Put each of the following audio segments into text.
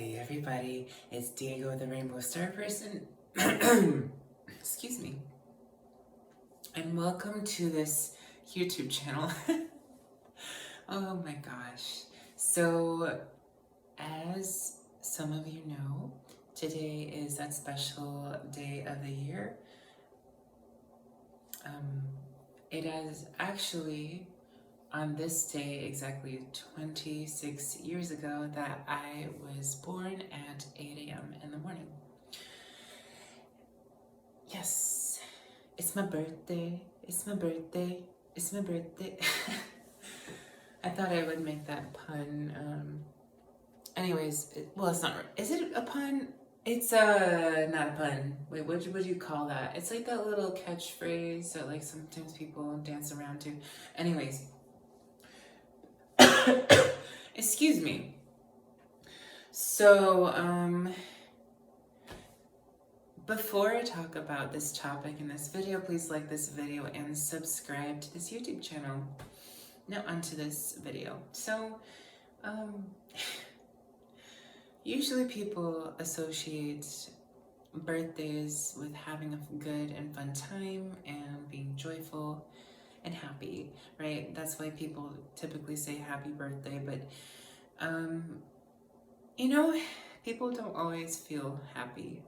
Hey everybody, it's Diego the Rainbow Star Person. Excuse me. And welcome to this YouTube channel. Oh my gosh. So, as some of you know, today is that special day of the year. It is actually on this day, exactly 26 years ago, that I was born at 8 a.m. in the morning. Yes, it's my birthday. It's my birthday. It's my birthday. I thought I would make that pun. Anyways, well, it's not. Is it a pun? It's not a pun. Wait, what would you call that? It's like that little catchphrase that like sometimes people dance around to. Anyways, excuse me. So, before I talk about this topic in this video, please like this video and subscribe to this YouTube channel. Now onto this video. So, usually people associate birthdays with having a good and fun time and being joyful and happy, right? That's why people typically say happy birthday, but you know, people don't always feel happy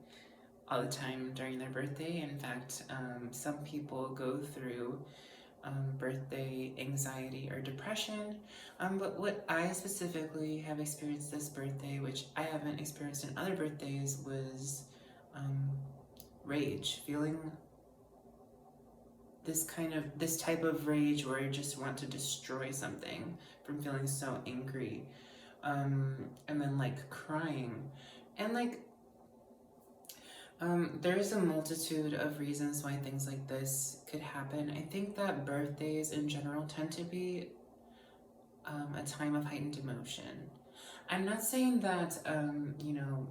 all the time during their birthday. In fact, some people go through birthday anxiety or depression. But what I specifically have experienced this birthday, which I haven't experienced in other birthdays, was rage, feeling this type of rage where I just want to destroy something, from feeling so angry, and then like crying, and like there's a multitude of reasons why things like this could happen. I think that birthdays in general tend to be a time of heightened emotion. I'm not saying that, you know,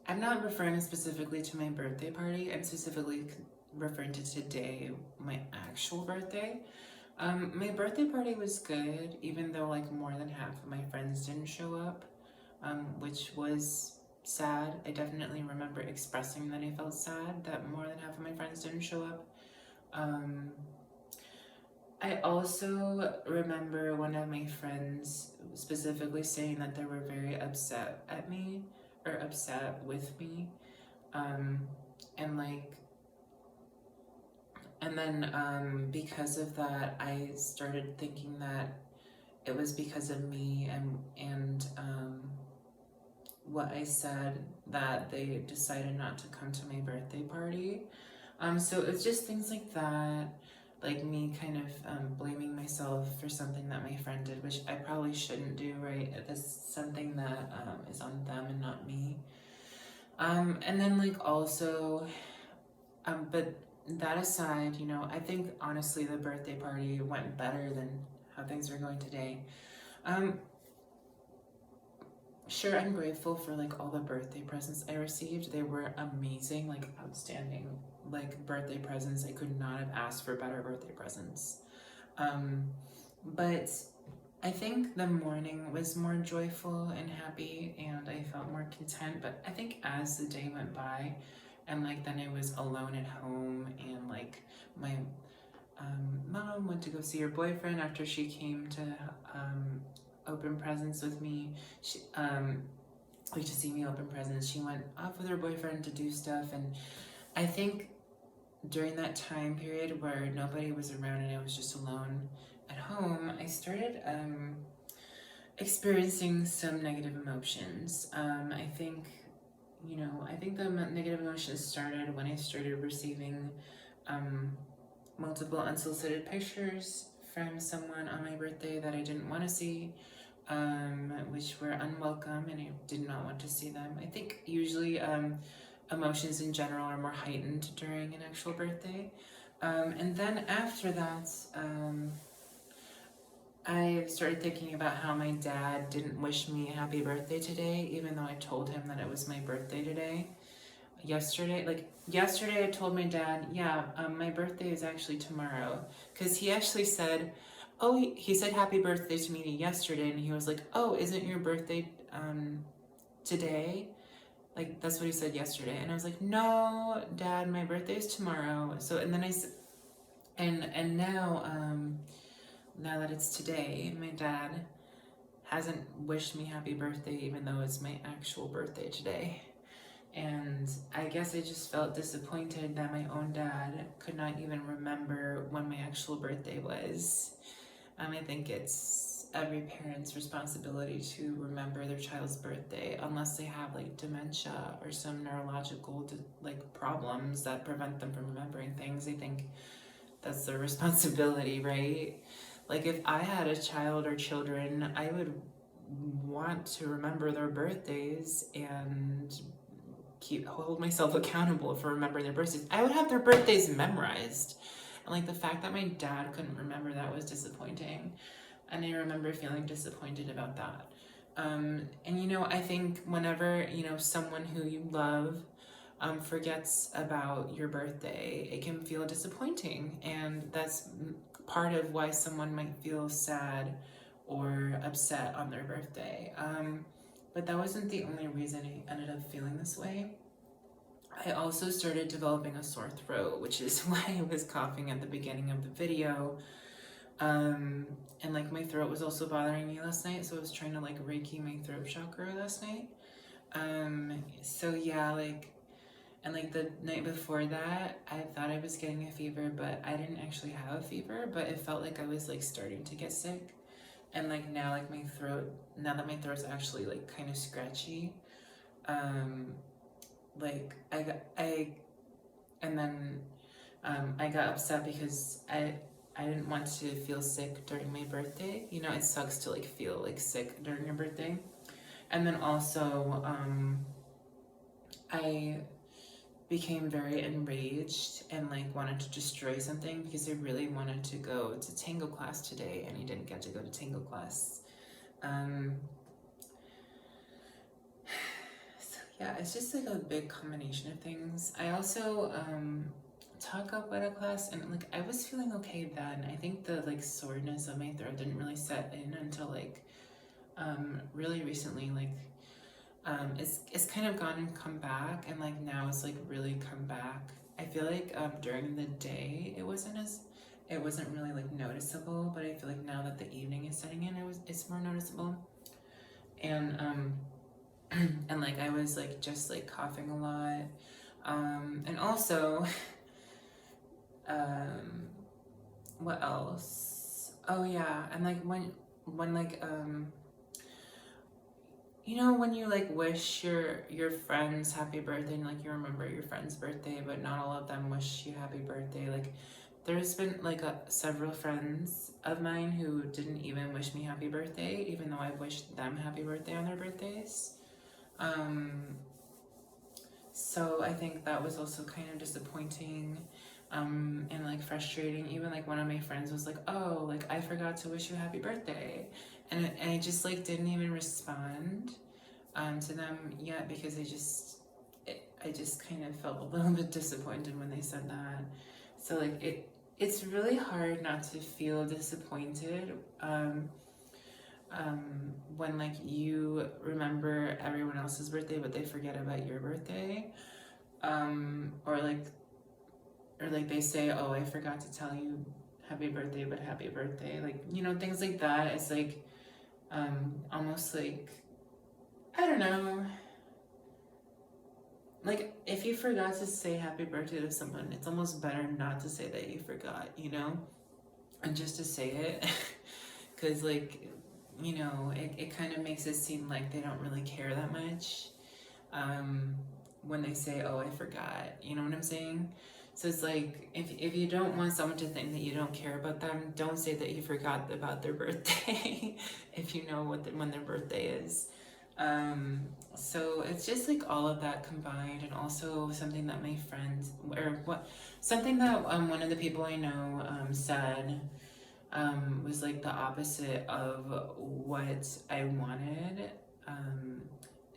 I'm not referring specifically to my birthday party. I'm specifically referring to today, my actual birthday. My birthday party was good, even though like more than half of my friends didn't show up, which was sad. I definitely remember expressing that I felt sad that more than half of my friends didn't show up. I also remember one of my friends specifically saying that they were very upset at me, or upset with me, and then because of that, I started thinking that it was because of me and what I said that they decided not to come to my birthday party. So it's just things like that, like me kind of blaming myself for something that my friend did, which I probably shouldn't do, right? That's something that is on them and not me. And then like also, but that aside, you know, I think honestly the birthday party went better than how things are going today. Sure, I'm grateful for like all the birthday presents I received. They were amazing, like outstanding, like birthday presents. I could not have asked for better birthday presents. But I think the morning was more joyful and happy, and I felt more content. But I think as the day went by, and like then I was alone at home, and like my mom went to go see her boyfriend after she came to open presents with me. She like to see me open presents. She went off with her boyfriend to do stuff, and I think during that time period where nobody was around and I was just alone at home, I started experiencing some negative emotions. I think, you know, I think the negative emotions started when I started receiving multiple unsolicited pictures from someone on my birthday that I didn't want to see, which were unwelcome, and I did not want to see them. I think usually emotions in general are more heightened during an actual birthday. And then after that, I started thinking about how my dad didn't wish me a happy birthday today, even though I told him that it was my birthday today. Yesterday I told my dad, yeah, my birthday is actually tomorrow, because he actually said, oh, he said happy birthday to me yesterday, and he was like, oh, isn't your birthday today. Like, that's what he said yesterday. And I was like, no, Dad, my birthday is tomorrow. So, and then I said, and now, now that it's today, my dad hasn't wished me happy birthday, even though it's my actual birthday today. And I guess I just felt disappointed that my own dad could not even remember when my actual birthday was. I think it's every parent's responsibility to remember their child's birthday, unless they have like dementia or some neurological like problems that prevent them from remembering things. I think that's their responsibility, right? Like, if I had a child or children, I would want to remember their birthdays and hold myself accountable for remembering their birthdays. I would have their birthdays memorized. And like, the fact that my dad couldn't remember that was disappointing. And I remember feeling disappointed about that. And you know, I think whenever, you know, someone who you love forgets about your birthday, it can feel disappointing. And that's part of why someone might feel sad or upset on their birthday. But that wasn't the only reason I ended up feeling this way. I also started developing a sore throat, which is why I was coughing at the beginning of the video. And like, my throat was also bothering me last night, so I was trying to like Reiki my throat chakra last night. So yeah, like, and like the night before that, I thought I was getting a fever, but I didn't actually have a fever, but it felt like I was like starting to get sick. And like now, like my throat, now that my throat's actually like kind of scratchy, like and then I got upset because I didn't want to feel sick during my birthday. You know, it sucks to like feel like sick during your birthday. And then also, I became very enraged and like wanted to destroy something because I really wanted to go to tango class today, and I didn't get to go to tango class. So yeah, it's just like a big combination of things. I also talk up at a class, and like, I was feeling okay then. I think the like soreness of my throat didn't really set in until like really recently. Like, it's kind of gone and come back, and like now it's like really come back. I feel like during the day it wasn't really like noticeable, but I feel like now that the evening is setting in, it's more noticeable. And and like, I was like just like coughing a lot, and also what else? Oh yeah, and like when like you know, when you like wish your friends happy birthday, and like you remember your friend's birthday, but not all of them wish you happy birthday. Like, there's been like several friends of mine who didn't even wish me happy birthday, even though I wished them happy birthday on their birthdays. So I think that was also kind of disappointing, and like frustrating. Even like, one of my friends was like, oh, like, I forgot to wish you happy birthday. And I just like didn't even respond to them yet, because I just kind of felt a little bit disappointed when they said that. So like, it's really hard not to feel disappointed when like you remember everyone else's birthday but they forget about your birthday, or like they say, oh, I forgot to tell you happy birthday, but happy birthday, like, you know, things like that. It's like almost like, I don't know, like, if you forgot to say happy birthday to someone, it's almost better not to say that you forgot, you know, and just to say it. Because like, you know, it kind of makes it seem like they don't really care that much when they say, oh, I forgot, you know what I'm saying? So it's like, if you don't want someone to think that you don't care about them, don't say that you forgot about their birthday if you know when their birthday is. So it's just like all of that combined, and also something that my friends, something that one of the people I know said was like the opposite of what I wanted.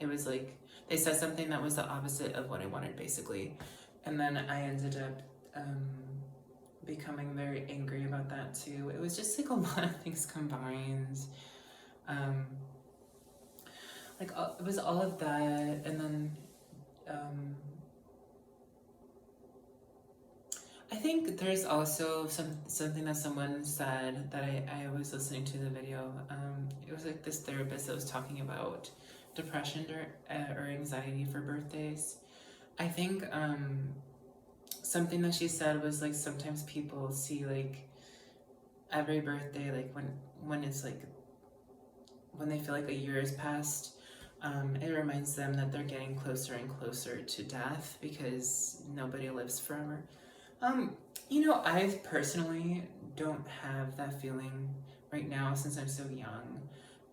It was like, they said something that was the opposite of what I wanted, basically. And then I ended up becoming very angry about that too. It was just like a lot of things combined. like it was all of that, and then I think there's also something that someone said that I was listening to the video. It was like this therapist that was talking about depression or anxiety for birthdays. I think something that she said was like sometimes people see like every birthday, like when it's like when they feel like a year has passed, it reminds them that they're getting closer and closer to death because nobody lives forever. I personally don't have that feeling right now since I'm so young.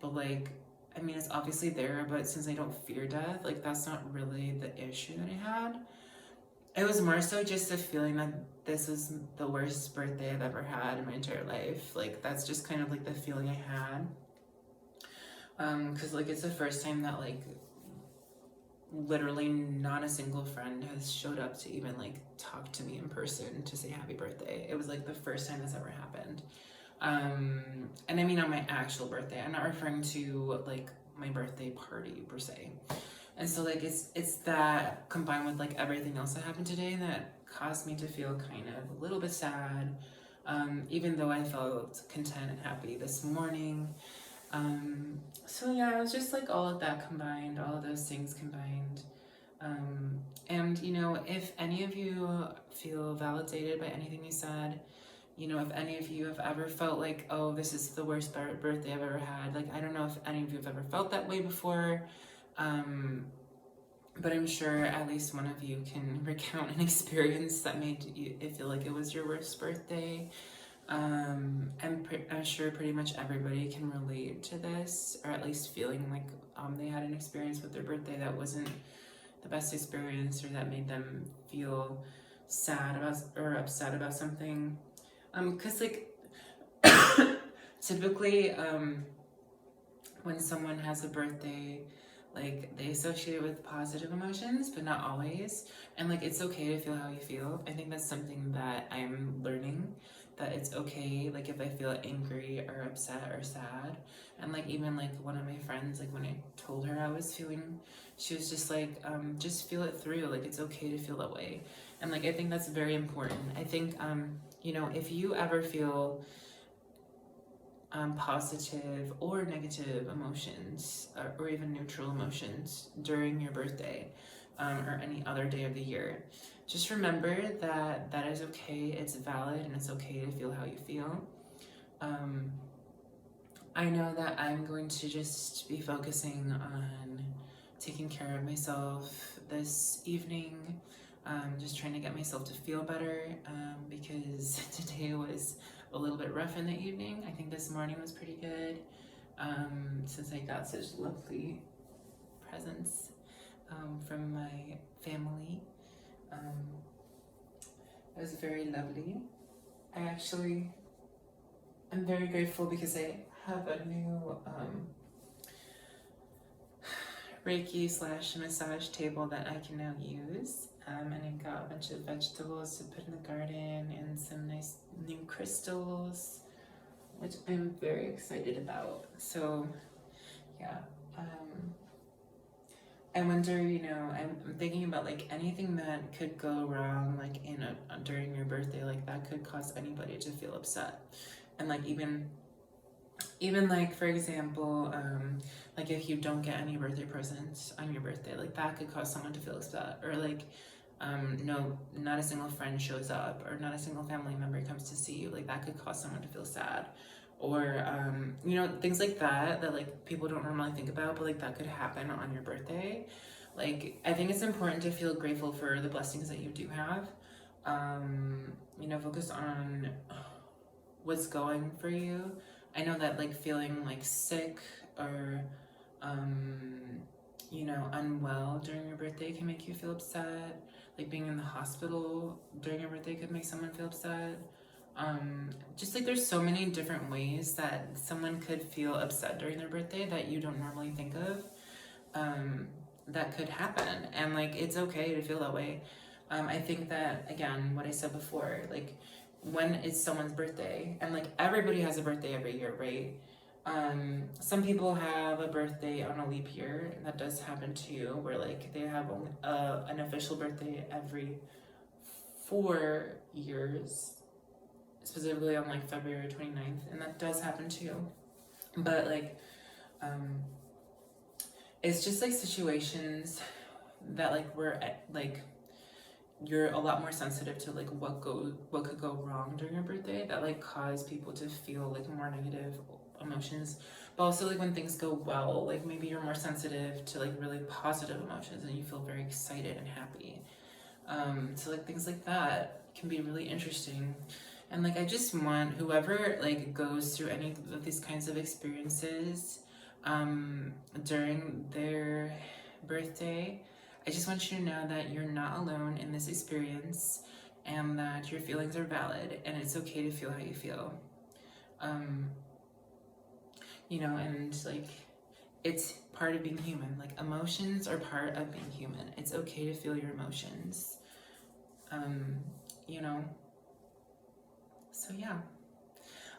But like, I mean, it's obviously there, but since I don't fear death, like that's not really the issue that I had. It was more so just a feeling that this was the worst birthday I've ever had in my entire life. Like that's just kind of like the feeling I had. Cause like it's the first time that like literally not a single friend has showed up to even like talk to me in person to say happy birthday. It was like the first time this ever happened. And I mean on my actual birthday. I'm not referring to like my birthday party per se. And so like it's that combined with like everything else that happened today that caused me to feel kind of a little bit sad. Even though I felt content and happy this morning. So yeah, it was just like all of that combined, all of those things combined. And if any of you feel validated by anything you said, if any of you have ever felt like, oh, this is the worst birthday I've ever had, like, I don't know if any of you have ever felt that way before, but I'm sure at least one of you can recount an experience that made you feel like it was your worst birthday. I'm sure pretty much everybody can relate to this, or at least feeling like they had an experience with their birthday that wasn't the best experience, or that made them feel sad about or upset about something. Because like typically when someone has a birthday, like they associate it with positive emotions, but not always. And like it's okay to feel how you feel. I think that's something that I'm learning, that it's okay like if I feel angry or upset or sad. And like even like one of my friends, like when I told her I was feeling, she was just like just feel it through, like it's okay to feel that way. And like I think that's very important. I think if you ever feel positive or negative emotions, or even neutral emotions during your birthday, or any other day of the year, just remember that that is okay, it's valid, and it's okay to feel how you feel. I know that I'm going to just be focusing on taking care of myself this evening, just trying to get myself to feel better, because today was a little bit rough in the evening. I think this morning was pretty good, since I got such lovely presents from my family. It was very lovely. I'm very grateful because I have a new Reiki / massage table that I can now use. And I've got a bunch of vegetables to put in the garden and some nice new crystals, which I'm very excited about. So yeah, I wonder, I'm thinking about like anything that could go wrong, like during your birthday, like that could cause anybody to feel upset. And like even like, for example, like if you don't get any birthday presents on your birthday, like that could cause someone to feel upset. Or like no, not a single friend shows up, or not a single family member comes to see you, like that could cause someone to feel sad. Or things like that like people don't normally think about, but like that could happen on your birthday. Like I think it's important to feel grateful for the blessings that you do have. Focus on what's going for you. I know that like feeling like sick or unwell during your birthday can make you feel upset. Like being in the hospital during your birthday could make someone feel upset. Just like there's so many different ways that someone could feel upset during their birthday that you don't normally think of, that could happen, and like it's okay to feel that way. I think that, again, what I said before, like when it's someone's birthday, and like everybody has a birthday every year, right? Some people have a birthday on a leap year, and that does happen too, where like they have an official birthday every 4 years, specifically on like February 29th, and that does happen too. But like, it's just like situations that like we're at, like you're a lot more sensitive to like what could go wrong during your birthday that like cause people to feel like more negative emotions. But also like when things go well, like maybe you're more sensitive to like really positive emotions and you feel very excited and happy. So like things like that can be really interesting. And like I just want whoever like goes through any of these kinds of experiences during their birthday, I just want you to know that you're not alone in this experience and that your feelings are valid and it's okay to feel how you feel. And like it's part of being human. Like emotions are part of being human. It's okay to feel your emotions. You know. So yeah.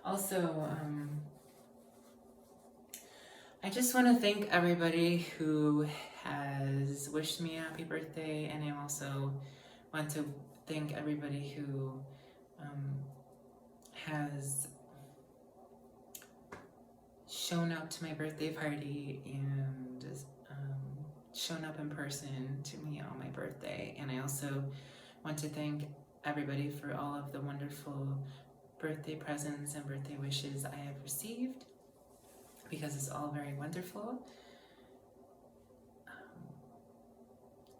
Also, I just want to thank everybody who has wished me a happy birthday, and I also want to thank everybody who has shown up to my birthday party and shown up in person to me on my birthday. And I also want to thank everybody for all of the wonderful birthday presents and birthday wishes I have received, because it's all very wonderful.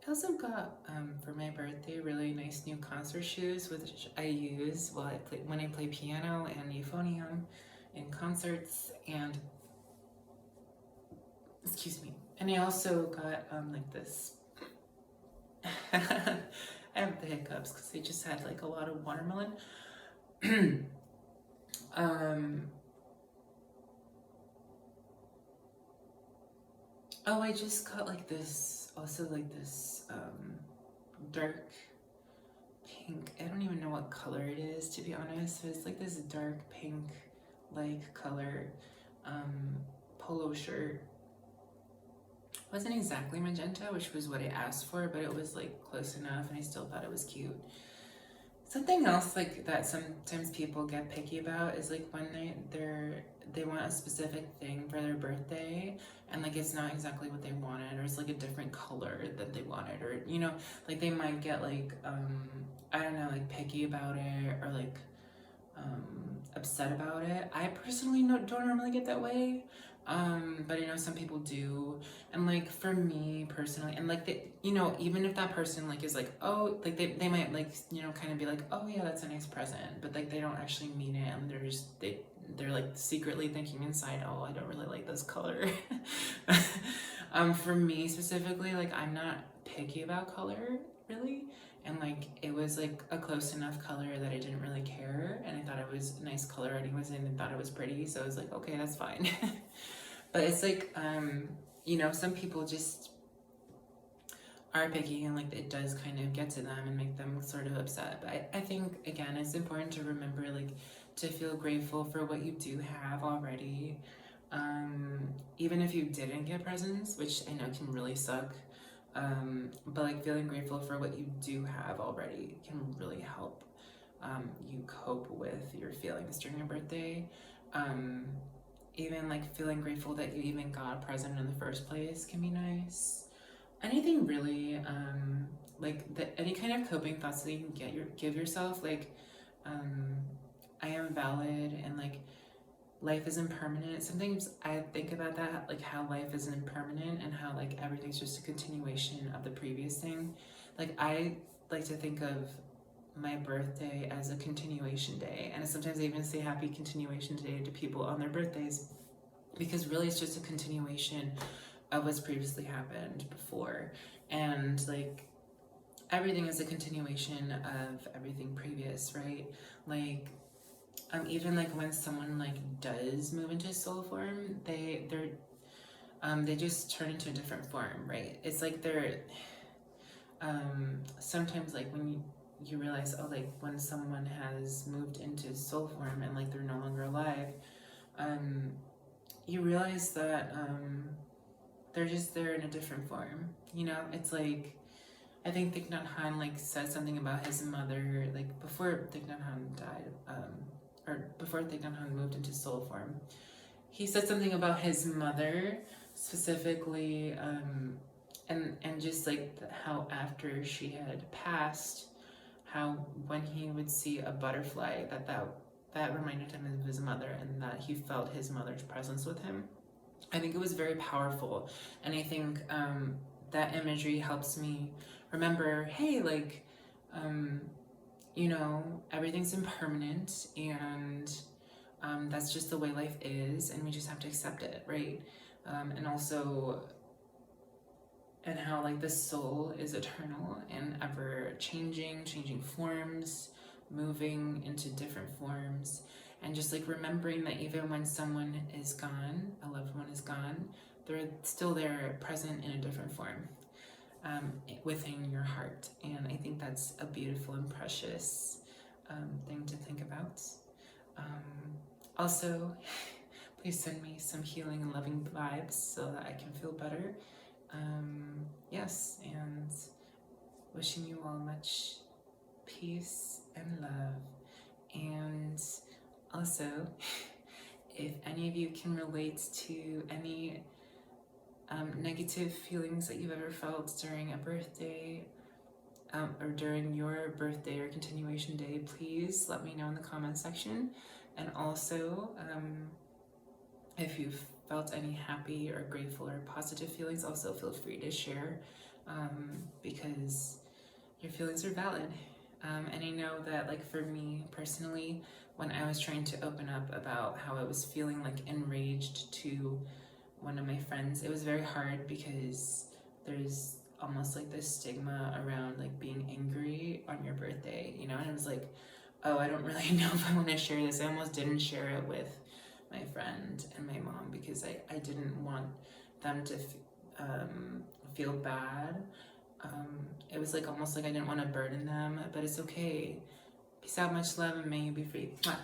I also got for my birthday really nice new concert shoes, which I use when I play piano and euphonium in concerts. And excuse me. And I also got like this. I have the hiccups because I just had like a lot of watermelon. Oh, I just got like this, also like this dark pink. I don't even know what color it is, to be honest. But it's like this dark pink like color polo shirt. It wasn't exactly magenta, which was what I asked for, but it was like close enough and I still thought it was cute. Something else like that sometimes people get picky about is like when they want a specific thing for their birthday and like it's not exactly what they wanted, or it's like a different color that they wanted, or like they might get like I don't know, like picky about it, or like upset about it. I personally don't normally get that way, but I know some people do. And like for me personally, and like even if that person like is like, oh, like they might like kind of be like, oh yeah, that's a nice present, but like they don't actually mean it, and they're like secretly thinking inside, oh, I don't really like this color. For me specifically, like I'm not picky about color really, and like it was like a close enough color that I didn't really care, and I thought it was a nice color anyways, and I thought it was pretty, so I was like, okay, that's fine. But it's like some people just are picky, and like it does kind of get to them and make them sort of upset. But I think again it's important to remember like to feel grateful for what you do have already, even if you didn't get presents, which I know can really suck. But like feeling grateful for what you do have already can really help you cope with your feelings during your birthday. Even like feeling grateful that you even got a present in the first place can be nice. Anything really, like any kind of coping thoughts that you can give yourself, like I am valid, and like life is impermanent. Sometimes I think about that, like how life is impermanent and how like everything's just a continuation of the previous thing. Like I like to think of my birthday as a continuation day, and sometimes I even say happy continuation day to people on their birthdays, because really it's just a continuation of what's previously happened before, and like everything is a continuation of everything previous, right? Like even like when someone like does move into soul form, they just turn into a different form, right? It's like they're sometimes like when you realize, oh, like when someone has moved into soul form and like they're no longer alive, you realize that they're just there in a different form. You know, it's like, I think Thich Nhat Hanh like said something about his mother, like before Thich Nhat Hanh died, or before Thich Nhat Hanh moved into soul form. He said something about his mother specifically, and just like how after she had passed, how when he would see a butterfly, that reminded him of his mother, and that he felt his mother's presence with him. I think it was very powerful, and I think that imagery helps me remember, hey, like, um, you know, everything's impermanent, and that's just the way life is, and we just have to accept it, right? And also, and how like the soul is eternal and ever changing, changing forms, moving into different forms, and just like remembering that even when someone is gone, a loved one is gone, they're still there, present in a different form, within your heart. And I think that's a beautiful and precious thing to think about. Also, please send me some healing and loving vibes so that I can feel better. Yes, and wishing you all much peace and love. And also, if any of you can relate to any negative feelings that you've ever felt during a birthday, or during your birthday or continuation day, please let me know in the comment section. And also, if you've felt any happy or grateful or positive feelings, also feel free to share, because your feelings are valid. And I know that, like, for me personally, when I was trying to open up about how I was feeling like enraged to one of my friends, it was very hard because there's almost like this stigma around like being angry on your birthday, you know? And I was like, oh, I don't really know if I want to share this. I almost didn't share it with my friend and my mom because I didn't want them to feel bad. It was like almost like I didn't want to burden them, but it's okay. Peace out, much love, and may you be free. Mwah.